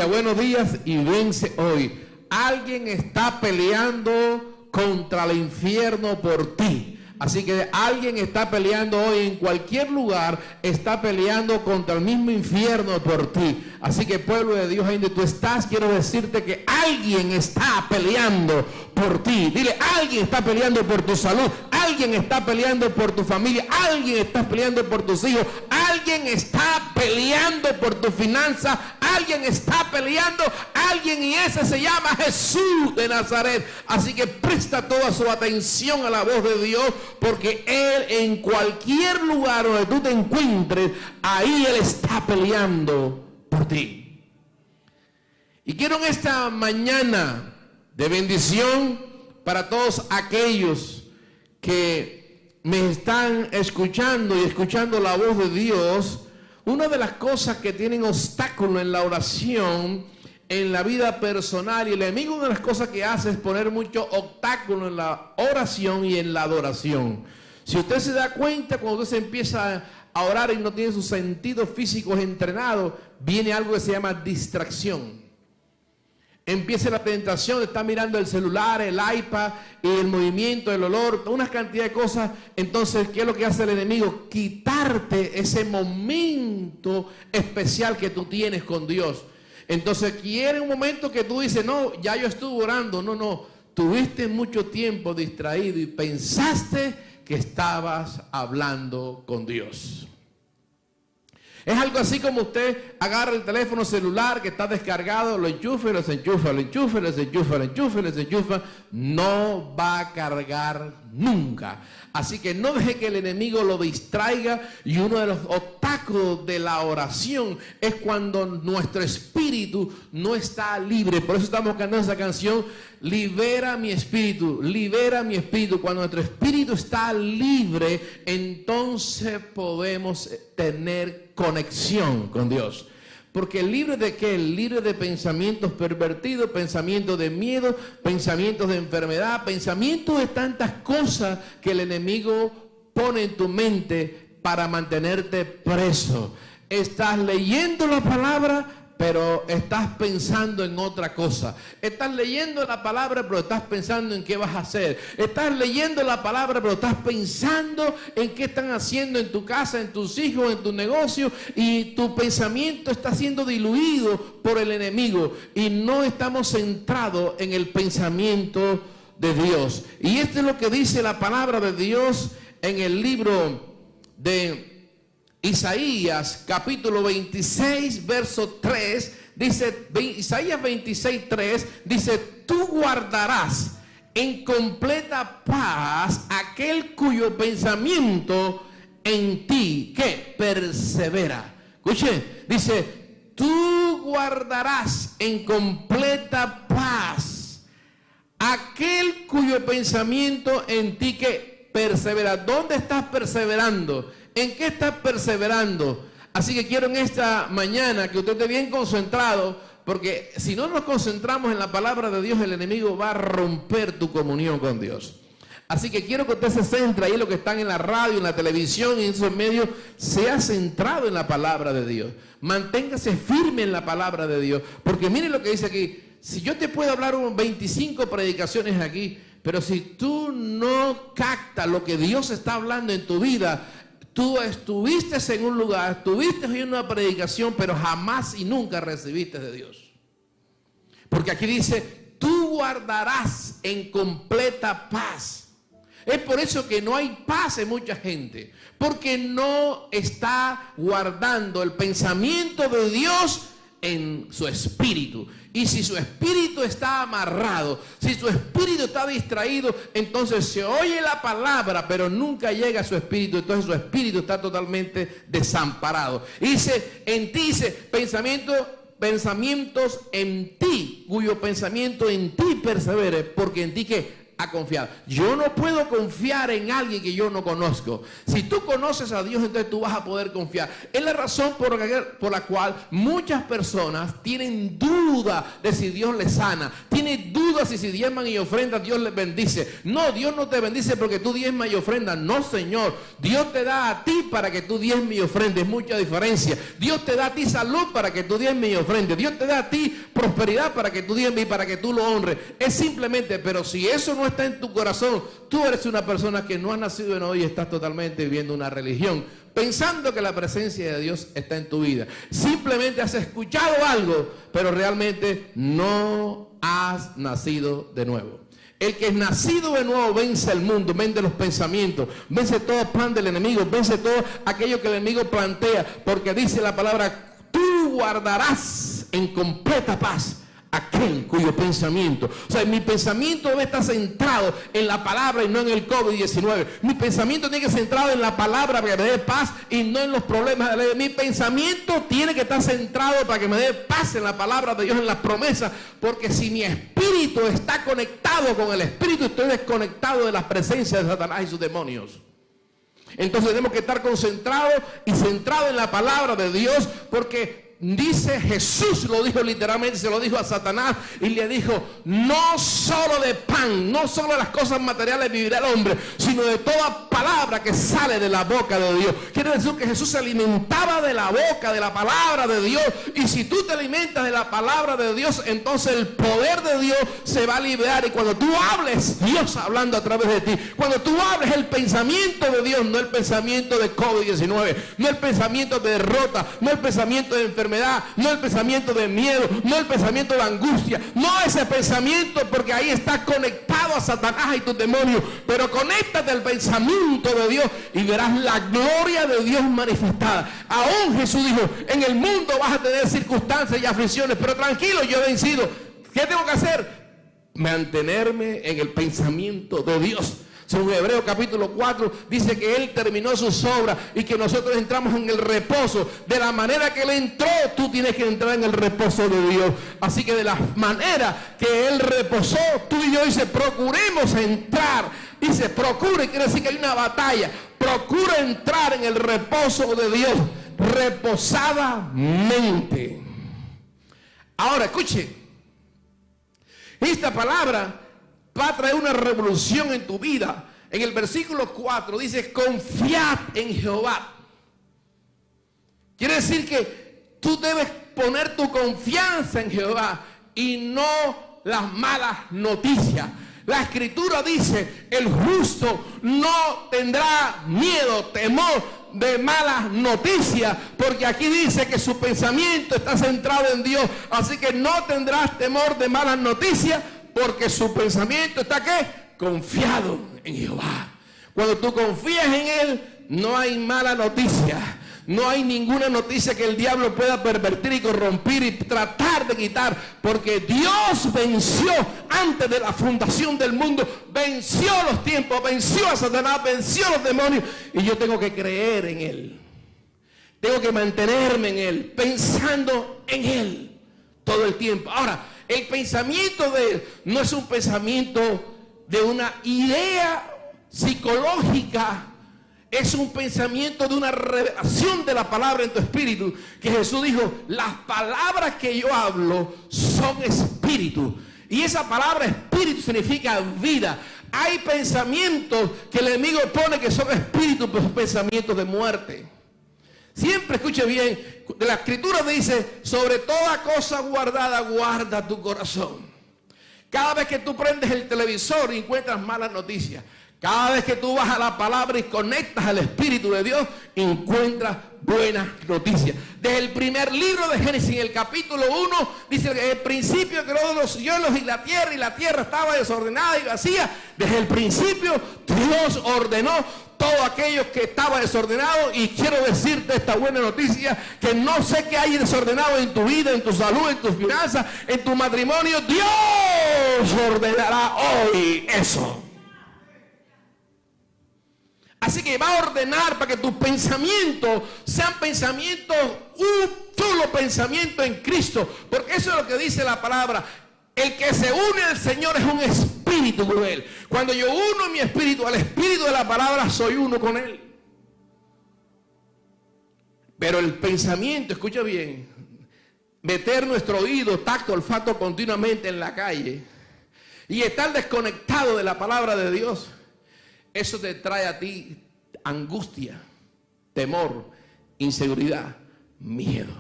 Aleluya, buenos días y vence hoy. Alguien está peleando contra el infierno por ti. Así que alguien está peleando hoy en cualquier lugar, está peleando contra el mismo infierno por ti. Así que pueblo de Dios, ahí donde tú estás, quiero decirte que alguien está peleando por ti. Dile, alguien está peleando por tu salud, alguien está peleando por tu familia, alguien está peleando por tus hijos, alguien está peleando por tu finanza, alguien está peleando, alguien, y ese se llama Jesús de Nazaret. Así que presta toda su atención a la voz de Dios, porque Él en cualquier lugar donde tú te encuentres, ahí Él está peleando por ti. Y quiero en esta mañana de bendición para todos aquellos que me están escuchando y escuchando la voz de Dios, una de las cosas que tienen obstáculo en la oración, en la vida personal, y el enemigo, una de las cosas que hace es poner mucho obstáculo en la oración y en la adoración. Si usted se da cuenta, cuando usted se empieza a orar y no tiene sus sentidos físicos entrenados, viene algo que se llama distracción. Empieza la tentación de estar mirando el celular, el iPad, y el movimiento, el olor, una cantidad de cosas. Entonces, ¿qué es lo que hace el enemigo? Quitarte ese momento especial que tú tienes con Dios. Entonces quiere un momento que tú dices, no, ya yo estuve orando. No, tuviste mucho tiempo distraído y pensaste que estabas hablando con Dios. Es algo así como usted agarra el teléfono celular que está descargado, lo enchufa y lo desenchufa, lo enchufa y lo desenchufa, lo enchufa y lo desenchufa. No va a cargar nunca. Así que no deje que el enemigo lo distraiga. Y uno de los obstáculos de la oración es cuando nuestro espíritu no está libre. Por eso estamos cantando esa canción, libera mi espíritu, libera mi espíritu. Cuando nuestro espíritu está libre, entonces podemos tener conexión con Dios. Porque libre de qué? Libre de pensamientos pervertidos, pensamientos de miedo, pensamientos de enfermedad, pensamientos de tantas cosas que el enemigo pone en tu mente para mantenerte preso. Estás leyendo la palabra, pero estás pensando en otra cosa. Estás leyendo la palabra, pero estás pensando en qué vas a hacer. Estás leyendo la palabra, pero estás pensando en qué están haciendo en tu casa, en tus hijos, en tu negocio. Y tu pensamiento está siendo diluido por el enemigo. Y no estamos centrados en el pensamiento de Dios. Y esto es lo que dice la palabra de Dios en el libro de Isaías, capítulo 26, verso 3, dice, Isaías 26, 3, dice, tú guardarás en completa paz aquel cuyo pensamiento en ti, ¿qué? Persevera. Escuche, dice, tú guardarás en completa paz aquel cuyo pensamiento en ti, ¿qué? Persevera. ¿Dónde estás perseverando? ¿En qué estás perseverando? Así que quiero en esta mañana que usted esté bien concentrado, porque si no nos concentramos en la palabra de Dios, el enemigo va a romper tu comunión con Dios. Así que quiero que usted se centre ahí, lo que están en la radio, en la televisión y en esos medios, sea centrado en la palabra de Dios. Manténgase firme en la palabra de Dios, porque mire lo que dice aquí. Si yo te puedo hablar 25 predicaciones aquí, pero si tú no captas lo que Dios está hablando en tu vida, tú estuviste en un lugar, estuviste en una predicación, pero jamás y nunca recibiste de Dios. Porque aquí dice, tú guardarás en completa paz. Es por eso que no hay paz en mucha gente, porque no está guardando el pensamiento de Dios en su espíritu. Y si su espíritu está amarrado, si su espíritu está distraído, entonces se oye la palabra, pero nunca llega a su espíritu. Entonces su espíritu está totalmente desamparado. Y dice, en ti dice, pensamientos en ti, cuyo pensamiento en ti persevere, porque en ti que a confiar. Yo no puedo confiar en alguien que yo no conozco. Si tú conoces a Dios, entonces tú vas a poder confiar. Es la razón por la cual muchas personas tienen duda de si Dios les sana. Tienen dudas si diezman y ofrendan, Dios les bendice. No, Dios no te bendice porque tú diezmas y ofrendas. No, Señor. Dios te da a ti para que tú diezmes y ofrendes. Mucha diferencia. Dios te da a ti salud para que tú diezmes y ofrendes. Dios te da a ti prosperidad para que tú diezmes y para que tú lo honres. Es simplemente, pero si eso no está en tu corazón, tú eres una persona que no ha nacido en hoy y estás totalmente viviendo una religión, pensando que la presencia de Dios está en tu vida. Simplemente has escuchado algo, pero realmente no has nacido de nuevo. El que es nacido de nuevo vence el mundo, vence los pensamientos, vence todo plan del enemigo, vence todo aquello que el enemigo plantea, porque dice la palabra, tú guardarás en completa paz aquel cuyo pensamiento, o sea, mi pensamiento debe estar centrado en la palabra y no en el COVID-19. Mi pensamiento tiene que estar centrado en la palabra para que me dé paz y no en los problemas de la vida. Mi pensamiento tiene que estar centrado para que me dé paz en la palabra de Dios, en las promesas, porque si mi espíritu está conectado con el espíritu, estoy desconectado de las presencias de Satanás y sus demonios. Entonces tenemos que estar concentrados y centrados en la palabra de Dios, porque dice Jesús, lo dijo literalmente, se lo dijo a Satanás y le dijo, no solo de pan, no solo de las cosas materiales vivirá el hombre, sino de toda palabra que sale de la boca de Dios. Quiere decir que Jesús se alimentaba de la boca, de la palabra de Dios, y si tú te alimentas de la palabra de Dios, entonces el poder de Dios se va a liberar, y cuando tú hables, Dios hablando a través de ti, cuando tú hables el pensamiento de Dios, no el pensamiento de COVID-19, no el pensamiento de derrota, no el pensamiento de enfermedad, no el pensamiento de miedo, no el pensamiento de angustia, no ese pensamiento, porque ahí está conectado a Satanás y tus demonios, pero conéctate al pensamiento de Dios y verás la gloria de Dios manifestada. Aún Jesús dijo, en el mundo vas a tener circunstancias y aflicciones, pero tranquilo, yo he vencido. ¿Qué tengo que hacer? Mantenerme en el pensamiento de Dios. Según Hebreos capítulo 4 dice que Él terminó sus obras y que nosotros entramos en el reposo. De la manera que Él entró, tú tienes que entrar en el reposo de Dios. Así que de la manera que Él reposó, tú y yo, dice, procuremos entrar. Dice, procure, quiere decir que hay una batalla. Procura entrar en el reposo de Dios reposadamente. Ahora, escuche, esta palabra va a traer una revolución en tu vida. En el versículo 4 dice, confiad en Jehová. Quiere decir que tú debes poner tu confianza en Jehová y no las malas noticias. La escritura dice, el justo no tendrá miedo, temor de malas noticias, porque aquí dice que su pensamiento está centrado en Dios. Así que no tendrás temor de malas noticias, porque su pensamiento está ¿qué? Confiado en Jehová. Cuando tú confías en Él, no hay mala noticia. No hay ninguna noticia que el diablo pueda pervertir y corromper y tratar de quitar, porque Dios venció antes de la fundación del mundo, venció los tiempos, venció a Satanás, venció a los demonios, y yo tengo que creer en Él. Tengo que mantenerme en Él, pensando en Él todo el tiempo. Ahora, el pensamiento de Él no es un pensamiento de una idea psicológica, es un pensamiento de una revelación de la palabra en tu espíritu, que Jesús dijo, las palabras que yo hablo son espíritu. Y esa palabra espíritu significa vida. Hay pensamientos que el enemigo pone que son espíritus, pero son pensamientos de muerte. Siempre escuche bien, la escritura dice, sobre toda cosa guardada, guarda tu corazón. Cada vez que tú prendes el televisor y encuentras malas noticias, cada vez que tú vas a la palabra y conectas al Espíritu de Dios, encuentras buenas noticias. Desde el primer libro de Génesis, en el capítulo 1, dice que en el principio creó los cielos y la tierra estaba desordenada y vacía. Desde el principio Dios ordenó todo aquello que estaba desordenado, y quiero decirte esta buena noticia, que no sé qué hay desordenado en tu vida, en tu salud, en tus finanzas, en tu matrimonio. Dios ordenará hoy eso. Así que va a ordenar para que tus pensamientos sean pensamientos, un solo pensamiento en Cristo, porque eso es lo que dice la palabra. El que se une al Señor es un espíritu espíritu con Él. Cuando yo uno mi espíritu al espíritu de la palabra, soy uno con Él. Pero el pensamiento, escucha bien, meter nuestro oído, tacto, olfato continuamente en la calle y estar desconectado de la palabra de Dios, eso te trae a ti angustia, temor, inseguridad, miedo.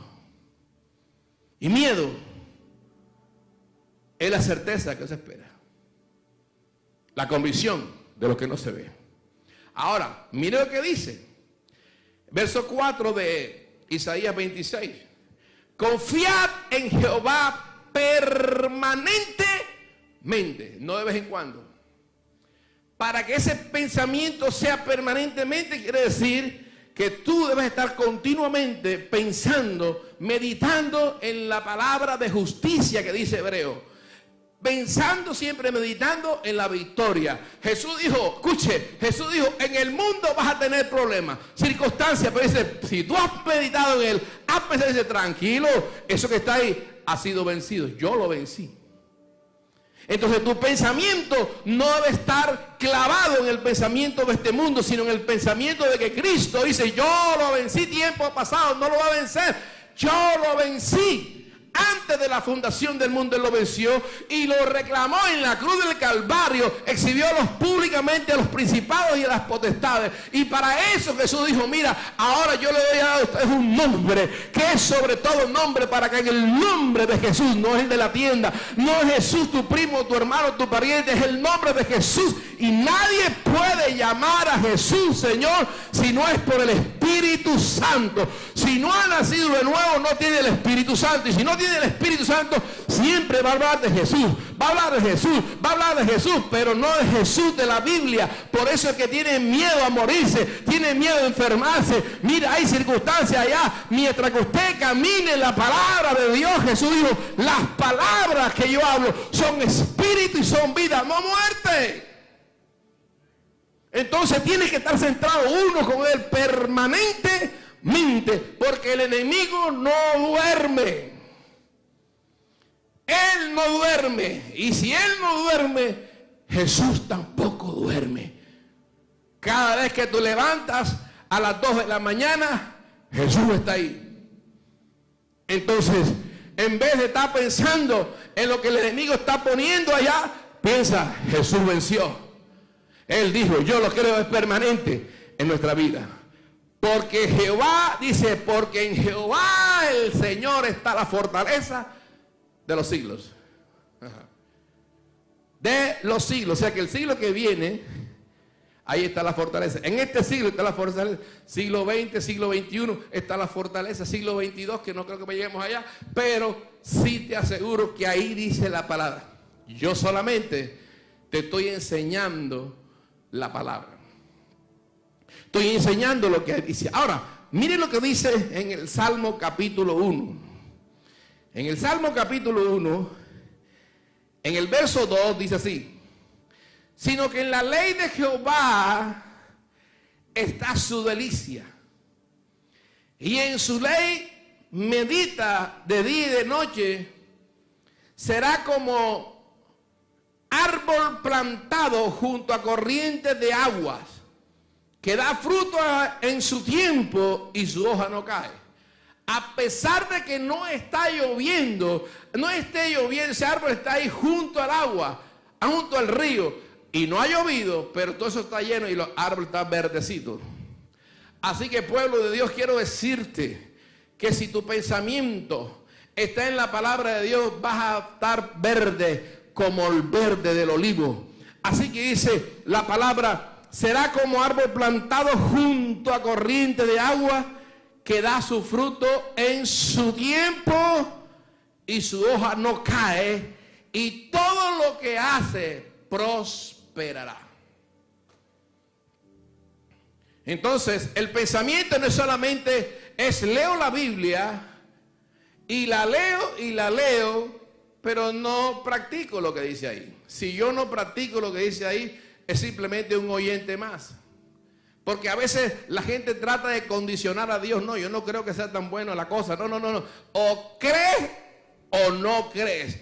Y miedo es la certeza que se espera, la convicción de lo que no se ve. Ahora, mire lo que dice, verso 4 de Isaías 26. Confiad en Jehová permanentemente, no de vez en cuando. Para que ese pensamiento sea permanentemente, quiere decir que tú debes estar continuamente pensando, meditando en la palabra de justicia que dice Hebreo. Pensando siempre, meditando en la victoria. Jesús dijo, escuche, Jesús dijo, en el mundo vas a tener problemas, circunstancias, pero dice, si tú has meditado en Él, has pensado, dice, tranquilo, eso que está ahí ha sido vencido, yo lo vencí. Entonces tu pensamiento no debe estar clavado en el pensamiento de este mundo, sino en el pensamiento de que Cristo dice, yo lo vencí tiempo pasado, no lo va a vencer, yo lo vencí. Antes de la fundación del mundo Él lo venció y lo reclamó en la cruz del Calvario, exhibiólos públicamente a los principados y a las potestades. Y para eso Jesús dijo, mira, ahora yo le doy a ustedes un nombre que es sobre todo nombre, para que en el nombre de Jesús, no es el de la tienda, no es Jesús tu primo, tu hermano, tu pariente, es el nombre de Jesús. Y nadie puede llamar a Jesús Señor si no es por el Espíritu Santo. Si no ha nacido de nuevo, no tiene el Espíritu Santo. Y si no tiene el Espíritu Santo, siempre va a hablar de Jesús, va a hablar de Jesús, va a hablar de Jesús, pero no de Jesús de la Biblia. Por eso es que tiene miedo a morirse, tiene miedo a enfermarse. Mira, hay circunstancias allá. Mientras que usted camine en la palabra de Dios, Jesús dijo, las palabras que yo hablo son espíritu y son vida, no muerte. Entonces tiene que estar centrado uno con Él permanentemente, porque el enemigo no duerme. Él no duerme. Y si Él no duerme, Jesús tampoco duerme. Cada vez que tú levantas a las 2 de la mañana, Jesús está ahí. Entonces, en vez de estar pensando en lo que el enemigo está poniendo allá, piensa, Jesús venció. Él dijo, yo lo creo es permanente en nuestra vida. Porque Jehová, dice, porque en Jehová el Señor está la fortaleza de los siglos. De los siglos. O sea que el siglo que viene, ahí está la fortaleza. En este siglo está la fortaleza. Siglo XX, siglo XXI está la fortaleza. Siglo XXII, que no creo que lleguemos allá. Pero sí te aseguro que ahí dice la palabra. Yo solamente te estoy enseñando la palabra. Estoy enseñando lo que dice. Ahora, mire lo que dice en el Salmo capítulo 1. En el Salmo capítulo 1, en el verso 2 dice así: sino que en la ley de Jehová está su delicia, y en su ley medita de día y de noche. Será como árbol plantado junto a corrientes de aguas, que da fruto en su tiempo y su hoja no cae. A pesar de que no está lloviendo, no esté lloviendo, ese árbol está ahí junto al agua, junto al río, y no ha llovido, pero todo eso está lleno y los árboles están verdecitos. Así que, pueblo de Dios, quiero decirte que si tu pensamiento está en la palabra de Dios, vas a estar verde como el verde del olivo. Así que dice la palabra, será como árbol plantado junto a corriente de agua, que da su fruto en su tiempo y su hoja no cae, y todo lo que hace prosperará. Entonces, el pensamiento no solamente es leo la Biblia y la leo, pero no practico lo que dice ahí. Si yo no practico lo que dice ahí, es simplemente un oyente más. Porque a veces la gente trata de condicionar a Dios. No, yo no creo que sea tan bueno la cosa. No. O crees o no crees.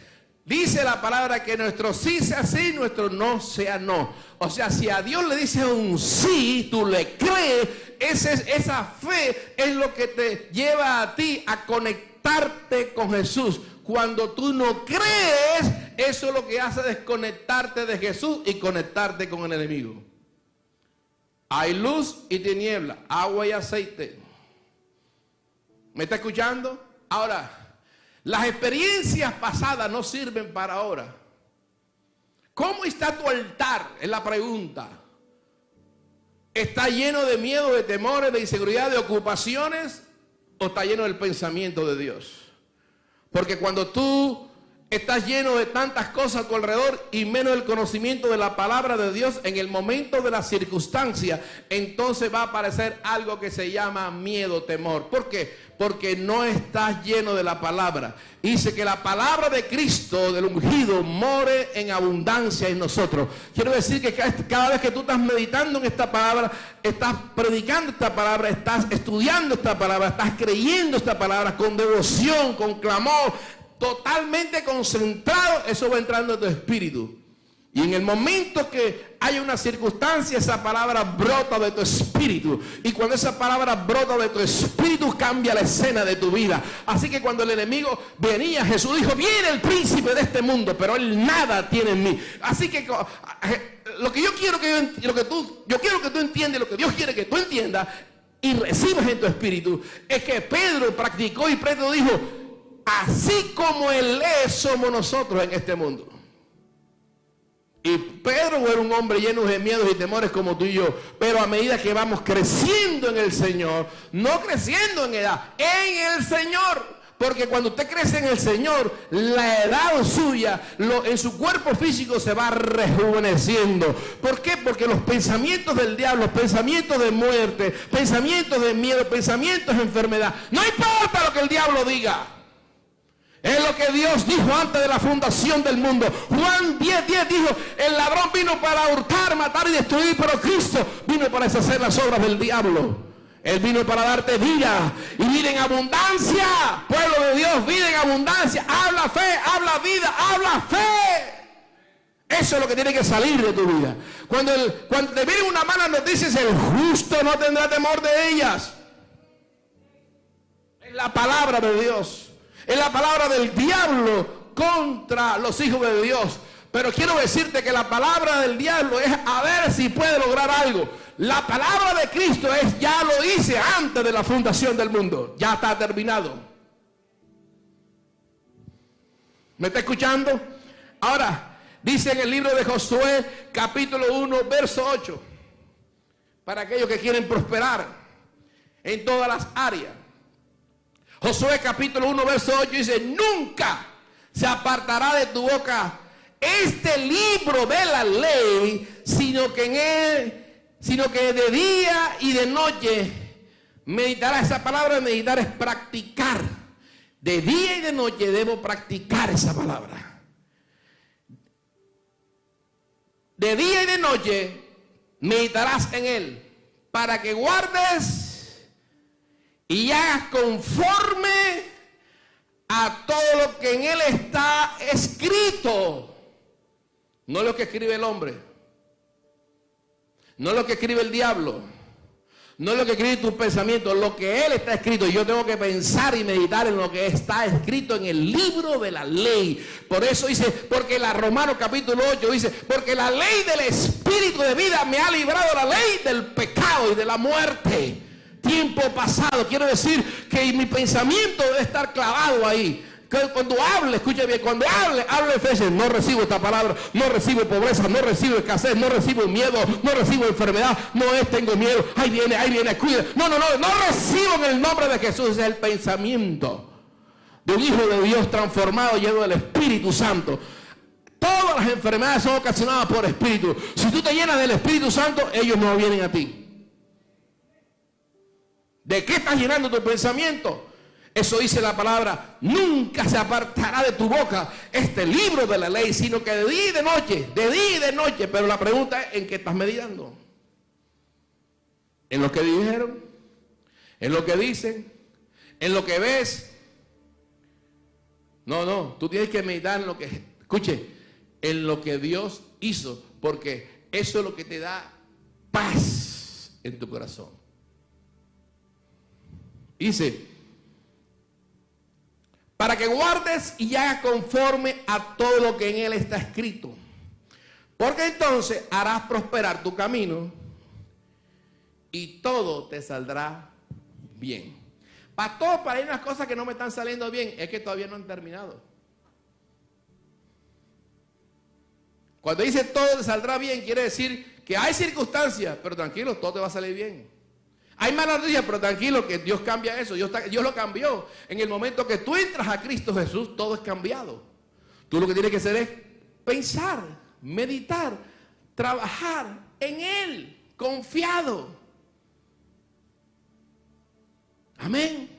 Dice la palabra que nuestro sí sea sí, nuestro no sea no. O sea, si a Dios le dice un sí, tú le crees, esa fe es lo que te lleva a ti a conectarte con Jesús. Cuando tú no crees, eso lo que hace es desconectarte de Jesús y conectarte con el enemigo. Hay luz y tiniebla, agua y aceite. ¿Me está escuchando? Ahora, las experiencias pasadas no sirven para ahora. ¿Cómo está tu altar? Es la pregunta. ¿Está lleno de miedo, de temores, de inseguridad, de ocupaciones? ¿O está lleno del pensamiento de Dios? Porque cuando tú estás lleno de tantas cosas a tu alrededor y menos el conocimiento de la palabra de Dios, en el momento de la circunstancia, entonces va a aparecer algo que se llama miedo, temor. ¿Por qué? Porque no estás lleno de la palabra. Dice que la palabra de Cristo, del ungido, more en abundancia en nosotros. Quiero decir que cada vez que tú estás meditando en esta palabra, estás predicando esta palabra, estás estudiando esta palabra, estás creyendo esta palabra con devoción, con clamor, totalmente concentrado, eso va entrando en tu espíritu. Y en el momento que hay una circunstancia, esa palabra brota de tu espíritu. Y cuando esa palabra brota de tu espíritu, cambia la escena de tu vida. Así que cuando el enemigo venía, Jesús dijo, viene el príncipe de este mundo, pero él nada tiene en mí. Así que lo que yo quiero yo quiero que tú entiendas, lo que Dios quiere que tú entiendas y recibas en tu espíritu, es que Pedro practicó y Pedro dijo, así como Él es, somos nosotros en este mundo. Y Pedro era un hombre lleno de miedos y temores como tú y yo. Pero a medida que vamos creciendo en el Señor, no creciendo en edad, en el Señor. Porque cuando usted crece en el Señor, la edad suya, en su cuerpo físico se va rejuveneciendo. ¿Por qué? Porque los pensamientos del diablo, pensamientos de muerte, pensamientos de miedo, pensamientos de enfermedad, no importa lo que el diablo diga. Es lo que Dios dijo antes de la fundación del mundo. Juan 10:10 dijo, el ladrón vino para hurtar, matar y destruir, pero Cristo vino para deshacer las obras del diablo. Él vino para darte vida y vida en abundancia. Pueblo de Dios, vida en abundancia. Habla fe, habla vida, habla fe. Eso es lo que tiene que salir de tu vida. Cuando te viene una mala noticia, el justo no tendrá temor de ellas. Es la palabra de Dios. Es la palabra del diablo contra los hijos de Dios. Pero quiero decirte que la palabra del diablo es a ver si puede lograr algo. La palabra de Cristo es, ya lo hice antes de la fundación del mundo. Ya está terminado. ¿Me está escuchando? Ahora, dice en el libro de Josué, capítulo 1, verso 8. Para aquellos que quieren prosperar en todas las áreas. Josué capítulo 1 verso 8 dice, nunca se apartará de tu boca este libro de la ley, sino que de día y de noche meditarás. Esa palabra de meditar es practicar. De día y de noche debo practicar esa palabra. De día y de noche meditarás en él, para que guardes y hagas conforme a todo lo que en él está escrito. No lo que escribe el hombre, no lo que escribe el diablo, no lo que escribe tus pensamientos, lo que él está escrito. Yo tengo que pensar y meditar en lo que está escrito en el libro de la ley. Por eso dice, porque la Romanos capítulo 8 dice, porque la ley del espíritu de vida me ha librado la ley del pecado y de la muerte. Tiempo pasado, quiero decir que mi pensamiento debe estar clavado ahí. Que cuando hable, escuche bien, cuando hable Efesios, no recibo esta palabra, no recibo pobreza, no recibo escasez, no recibo miedo, no recibo enfermedad, no es tengo miedo, ahí viene, cuida. No recibo en el nombre de Jesús. Es el pensamiento de un hijo de Dios transformado, lleno del Espíritu Santo. Todas las enfermedades son ocasionadas por Espíritu. Si tú te llenas del Espíritu Santo, ellos no vienen a ti. ¿De qué estás llenando tu pensamiento? Eso dice la palabra, nunca se apartará de tu boca este libro de la ley, sino que de día y de noche. Pero la pregunta es, ¿en qué estás meditando? ¿En lo que dijeron? ¿En lo que dicen? ¿En lo que ves? No, tú tienes que meditar en lo que Escuche, en lo que Dios hizo, porque eso es lo que te da paz en tu corazón. Dice, para que guardes y hagas conforme a todo lo que en él está escrito. Porque entonces harás prosperar tu camino y todo te saldrá bien. Pastor, para ir unas cosas que no me están saliendo bien, es que todavía no han terminado. Cuando dice todo te saldrá bien, quiere decir que hay circunstancias, pero tranquilo, todo te va a salir bien. Hay malas noticias, pero tranquilo que Dios cambia eso. Dios lo cambió. En el momento que tú entras a Cristo Jesús, todo es cambiado. Tú lo que tienes que hacer es pensar, meditar, trabajar en Él, confiado. Amén.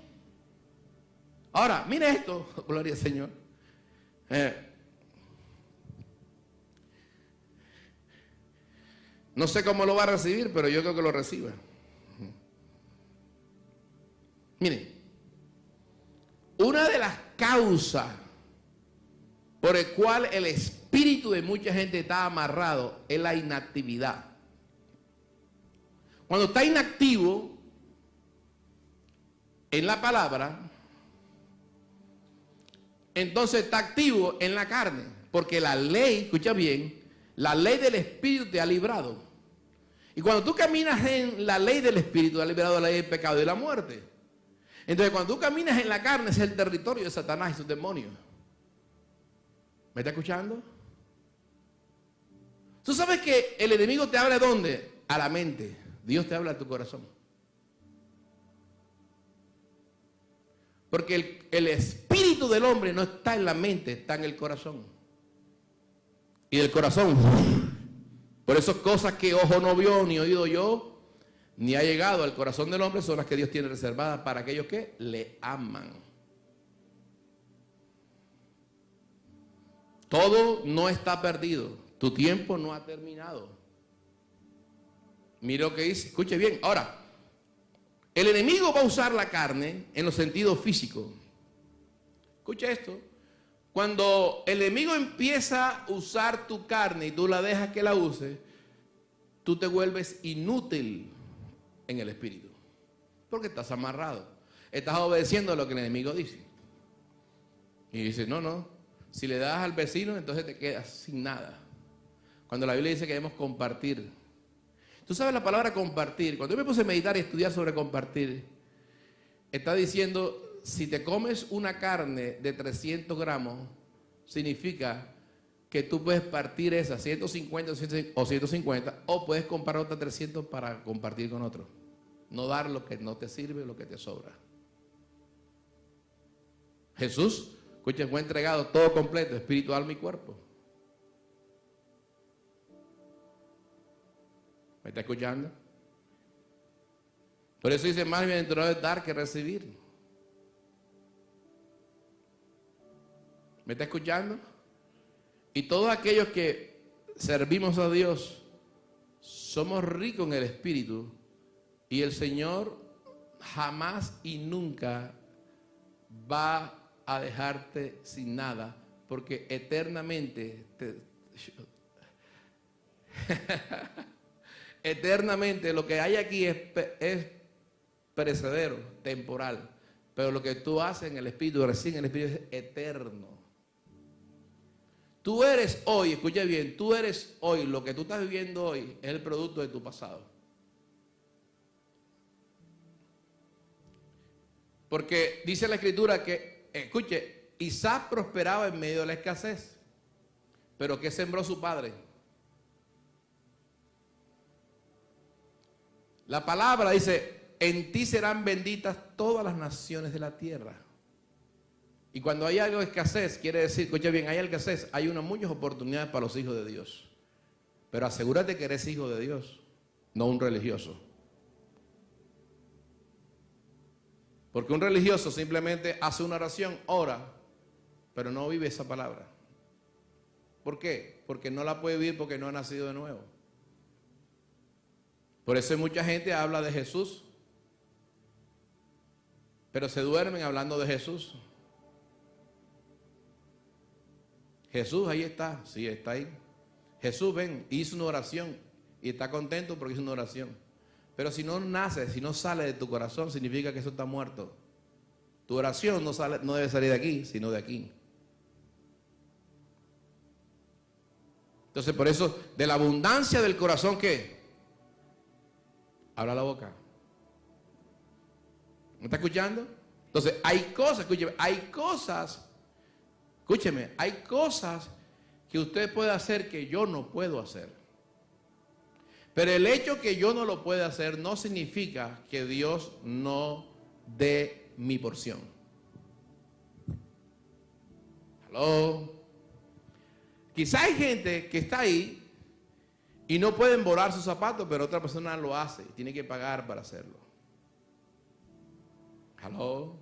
Ahora, mire esto, gloria al Señor. No sé cómo lo va a recibir, pero yo creo que lo reciba. Mire, una de las causas por el cual el espíritu de mucha gente está amarrado es la inactividad. Cuando está inactivo en la palabra, entonces está activo en la carne, porque la ley, escucha bien, la ley del espíritu te ha librado. Y cuando tú caminas en la ley del espíritu, te ha librado de la ley del pecado y de la muerte. Entonces, cuando tú caminas en la carne, es el territorio de Satanás y sus demonios. ¿Me está escuchando? Tú sabes que el enemigo te habla ¿de dónde? A la mente. Dios te habla a tu corazón. Porque el espíritu del hombre no está en la mente, está en el corazón. Y del corazón. Por eso cosas que ojo no vio, ni oído yo, ni ha llegado al corazón del hombre, son las que Dios tiene reservadas para aquellos que le aman. Todo no está perdido. Tu tiempo no ha terminado. Mira lo que dice. Escuche bien. Ahora, el enemigo va a usar la carne en los sentidos físicos. Escucha esto. Cuando el enemigo empieza a usar tu carne y tú la dejas que la use, tú te vuelves inútil en el espíritu, porque estás amarrado, estás obedeciendo a lo que el enemigo dice. Y dice, no, si le das al vecino, entonces te quedas sin nada. Cuando la Biblia dice que debemos compartir. Tú sabes la palabra compartir. Cuando yo me puse a meditar y estudiar sobre compartir, está diciendo, si te comes una carne de 300 gramos, significa que tú puedes partir esa 150 o 150, o puedes comprar otras 300 para compartir con otro. No dar lo que no te sirve, lo que te sobra. Jesús, escuchen, fue entregado todo completo, espíritu, alma y cuerpo. ¿Me está escuchando? Por eso dice, más bienaventurado es dar que recibir. ¿Me está escuchando? Y todos aquellos que servimos a Dios, somos ricos en el espíritu. Y el Señor jamás y nunca va a dejarte sin nada, porque eternamente eternamente lo que hay aquí es perecedero, temporal, pero lo que tú haces en el espíritu, recién en el espíritu, es eterno. Tú eres hoy, escucha bien, tú eres hoy, lo que tú estás viviendo hoy es el producto de tu pasado. Porque dice la Escritura que, escuche, Isaac prosperaba en medio de la escasez. Pero ¿qué sembró su padre? La palabra dice, en ti serán benditas todas las naciones de la tierra. Y cuando hay algo de escasez, quiere decir, escuche bien, hay escasez, hay muchas oportunidades para los hijos de Dios. Pero asegúrate que eres hijo de Dios, no un religioso. Porque un religioso simplemente hace una oración, ora, pero no vive esa palabra. ¿Por qué? Porque no la puede vivir porque no ha nacido de nuevo. Por eso mucha gente habla de Jesús, pero se duermen hablando de Jesús. Jesús ahí está, sí, está ahí. Jesús, ven, hizo una oración y está contento porque hizo una oración. Pero si no nace, si no sale de tu corazón, significa que eso está muerto. Tu oración no debe salir de aquí, sino de aquí. Entonces, por eso, de la abundancia del corazón, ¿qué? Habla la boca. ¿Me está escuchando? Entonces, hay cosas, escúcheme, hay cosas que usted puede hacer que yo no puedo hacer. Pero el hecho que yo no lo pueda hacer no significa que Dios no dé mi porción. ¿Aló? Quizá hay gente que está ahí y no puede embolar sus zapatos, pero otra persona lo hace y tiene que pagar para hacerlo. ¿Aló?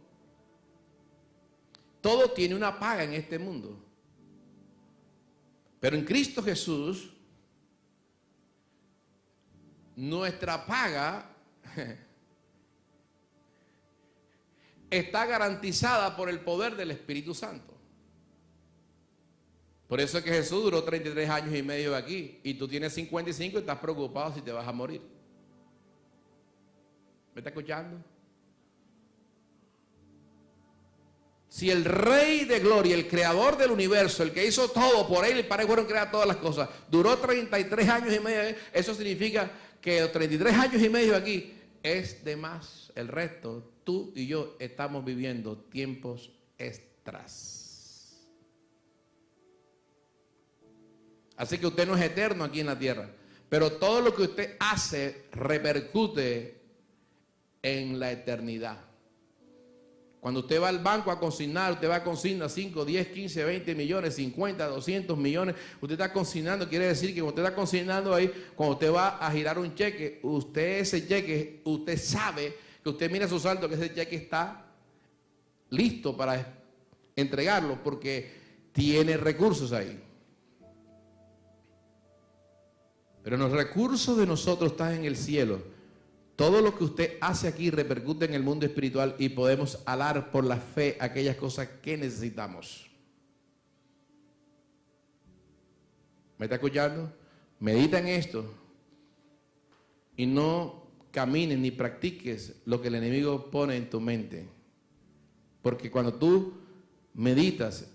Todo tiene una paga en este mundo. Pero en Cristo Jesús, nuestra paga está garantizada por el poder del Espíritu Santo. Por eso es que Jesús duró 33 años y medio aquí y tú tienes 55 y estás preocupado si te vas a morir. ¿Me está escuchando? Si el Rey de Gloria, el Creador del universo, el que hizo todo, por él y para él fueron creadas todas las cosas, duró 33 años y medio, eso significa que los 33 años y medio aquí es de más. El resto, tú y yo estamos viviendo tiempos extras. Así que usted no es eterno aquí en la tierra, pero todo lo que usted hace repercute en la eternidad. Cuando usted va al banco a consignar, usted va a consignar 5, 10, 15, 20 millones, 50, 200 millones. Usted está consignando, quiere decir que cuando usted está consignando ahí, cuando usted va a girar un cheque, ese cheque, usted sabe que usted mira su saldo, que ese cheque está listo para entregarlo porque tiene recursos ahí. Pero los recursos de nosotros están en el cielo. Todo lo que usted hace aquí repercute en el mundo espiritual y podemos alar por la fe aquellas cosas que necesitamos. ¿Me está escuchando? Medita en esto y no camines ni practiques lo que el enemigo pone en tu mente. Porque cuando tú meditas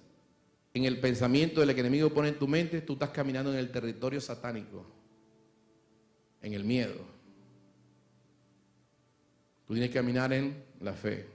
en el pensamiento del que el enemigo pone en tu mente, tú estás caminando en el territorio satánico, en el miedo. Tú tienes que caminar en la fe.